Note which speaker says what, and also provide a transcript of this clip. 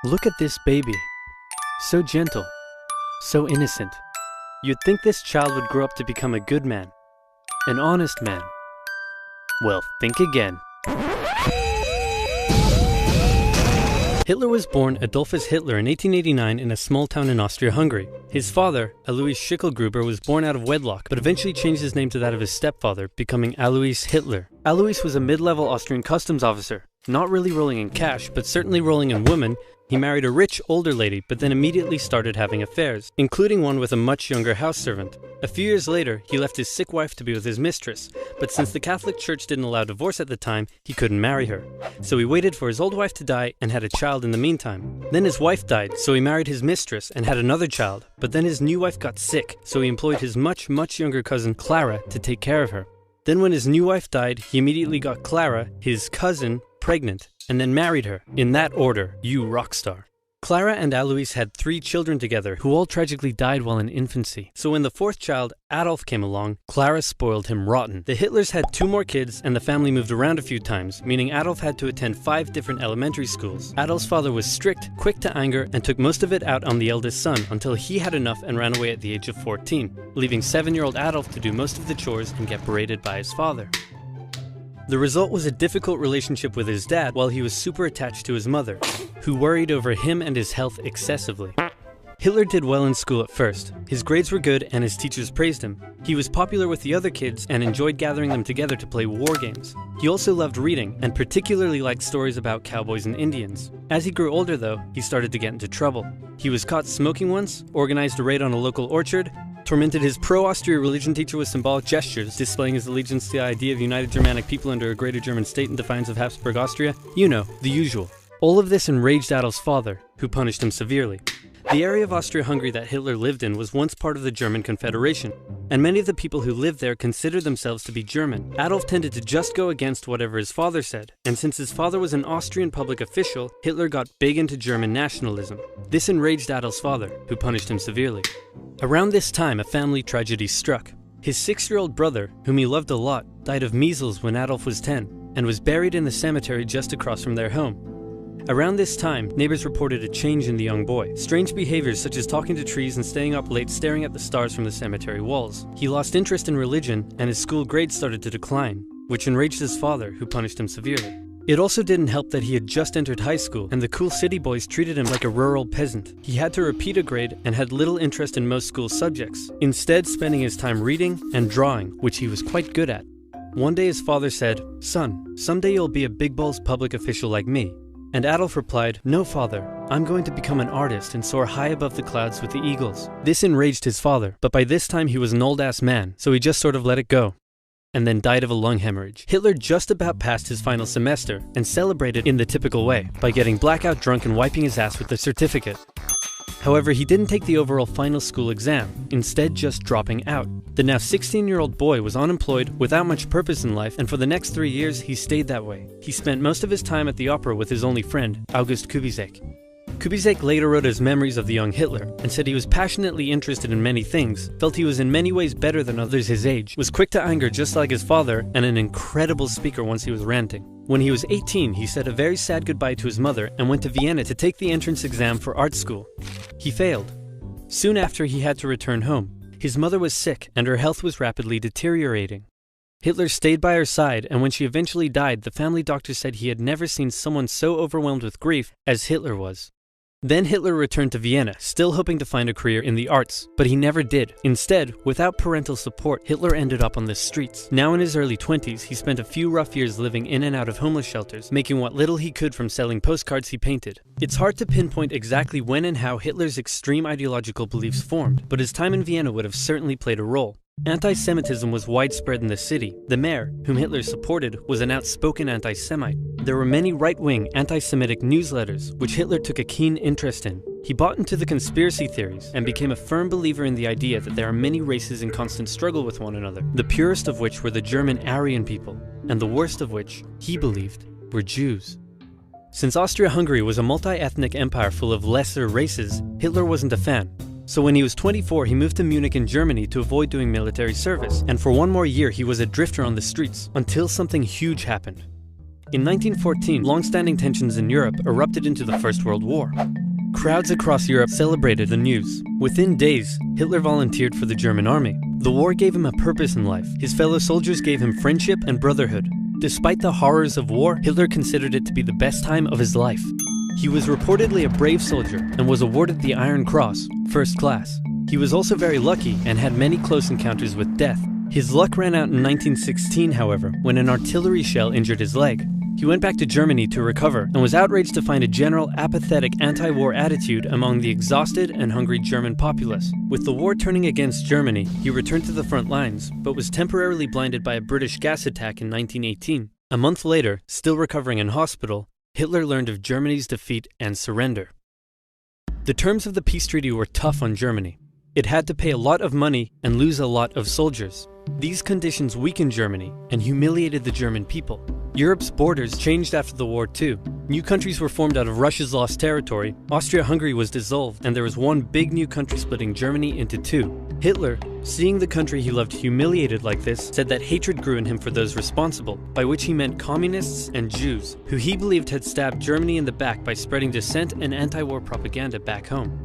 Speaker 1: Look at this baby. So gentle, so innocent. You'd think this child would grow up to become a good man, an honest man. Well, think again. Hitler was born Adolphus Hitler in 1889 in a small town in Austria-Hungary. His father, Alois Schicklgruber, was born out of wedlock, but eventually changed his name to that of his stepfather, becoming Alois Hitler. Alois was a mid-level Austrian customs officer, not really rolling in cash, but certainly rolling in women. He married a rich, older lady, but then immediately started having affairs, including one with a much younger house servant. A few years later, he left his sick wife to be with his mistress, but since the Catholic Church didn't allow divorce at the time, he couldn't marry her. So he waited for his old wife to die and had a child in the meantime. Then his wife died, so he married his mistress and had another child, but then his new wife got sick, so he employed his much younger cousin Clara to take care of her. Then when his new wife died, he immediately got Clara, his cousin, pregnant, and then married her. In that order, you rock star. Clara and Alois had 3 children together, who all tragically died while in infancy. So when the 4th child, Adolf, came along, Clara spoiled him rotten. The Hitlers had 2 more kids, and the family moved around a few times, meaning Adolf had to attend 5 different elementary schools. Adolf's father was strict, quick to anger, and took most of it out on the eldest son until he had enough and ran away at the age of 14, leaving 7-year-old Adolf to do most of the chores and get berated by his father. The result was a difficult relationship with his dad while he was super attached to his mother, who worried over him and his health excessively. Hitler did well in school at first. His grades were good and his teachers praised him. He was popular with the other kids and enjoyed gathering them together to play war games. He also loved reading and particularly liked stories about cowboys and Indians. As he grew older though, he started to get into trouble. He was caught smoking once, organized a raid on a local orchard, tormented his pro-Austria religion teacher with symbolic gestures, displaying his allegiance to the idea of united Germanic people under a greater German state in defiance of Habsburg Austria. You know, the usual. All of this enraged Adolf's father, who punished him severely. The area of Austria-Hungary that Hitler lived in was once part of the German Confederation, and many of the people who lived there considered themselves to be German. Adolf tended to just go against whatever his father said, and since his father was an Austrian public official, Hitler got big into German nationalism. This enraged Adolf's father, who punished him severely. Around this time, a family tragedy struck. His 6-year-old brother, whom he loved a lot, died of measles when Adolf was 10, and was buried in the cemetery just across from their home. Around this time, neighbors reported a change in the young boy. Strange behaviors such as talking to trees and staying up late staring at the stars from the cemetery walls. He lost interest in religion, and his school grades started to decline, which enraged his father, who punished him severely. It also didn't help that he had just entered high school, and the cool city boys treated him like a rural peasant. He had to repeat a grade and had little interest in most school subjects, instead spending his time reading and drawing, which he was quite good at. One day his father said, "Son, someday you'll be a big balls public official like me." And Adolf replied, "No, father, I'm going to become an artist and soar high above the clouds with the eagles." This enraged his father, but by this time he was an old-ass man, so he just sort of let it go, and then died of a lung hemorrhage. Hitler just about passed his final semester, and celebrated in the typical way, by getting blackout drunk and wiping his ass with the certificate. However, he didn't take the overall final school exam, instead just dropping out. The now 16-year-old boy was unemployed, without much purpose in life, and for the next 3 years he stayed that way. He spent most of his time at the opera with his only friend, August Kubizek. Kubizek later wrote his memories of the young Hitler, and said he was passionately interested in many things, felt he was in many ways better than others his age, was quick to anger just like his father, and an incredible speaker once he was ranting. When he was 18, he said a very sad goodbye to his mother and went to Vienna to take the entrance exam for art school. He failed. Soon after, he had to return home. His mother was sick, and her health was rapidly deteriorating. Hitler stayed by her side, and when she eventually died, the family doctor said he had never seen someone so overwhelmed with grief as Hitler was. Then Hitler returned to Vienna, still hoping to find a career in the arts, but he never did. Instead, without parental support, Hitler ended up on the streets. Now in his early 20s, he spent a few rough years living in and out of homeless shelters, making what little he could from selling postcards he painted. It's hard to pinpoint exactly when and how Hitler's extreme ideological beliefs formed, but his time in Vienna would have certainly played a role. Anti-Semitism was widespread in the city. The mayor, whom Hitler supported, was an outspoken anti-Semite. There were many right-wing anti-Semitic newsletters, which Hitler took a keen interest in. He bought into the conspiracy theories, and became a firm believer in the idea that there are many races in constant struggle with one another, the purest of which were the German Aryan people, and the worst of which, he believed, were Jews. Since Austria-Hungary was a multi-ethnic empire full of lesser races, Hitler wasn't a fan. So when he was 24, he moved to Munich in Germany to avoid doing military service, and for one more year he was a drifter on the streets, until something huge happened. In 1914, long-standing tensions in Europe erupted into the First World War. Crowds across Europe celebrated the news. Within days, Hitler volunteered for the German army. The war gave him a purpose in life. His fellow soldiers gave him friendship and brotherhood. Despite the horrors of war, Hitler considered it to be the best time of his life. He was reportedly a brave soldier and was awarded the Iron Cross, first class. He was also very lucky and had many close encounters with death. His luck ran out in 1916, however, when an artillery shell injured his leg. He went back to Germany to recover and was outraged to find a general apathetic anti-war attitude among the exhausted and hungry German populace. With the war turning against Germany, he returned to the front lines, but was temporarily blinded by a British gas attack in 1918. A month later, still recovering in hospital, Hitler learned of Germany's defeat and surrender. The terms of the peace treaty were tough on Germany. It had to pay a lot of money and lose a lot of soldiers. These conditions weakened Germany and humiliated the German people. Europe's borders changed after the war too. New countries were formed out of Russia's lost territory, Austria-Hungary was dissolved, and there was one big new country splitting Germany into two. Hitler, seeing the country he loved humiliated like this, said that hatred grew in him for those responsible, by which he meant communists and Jews, who he believed had stabbed Germany in the back by spreading dissent and anti-war propaganda back home.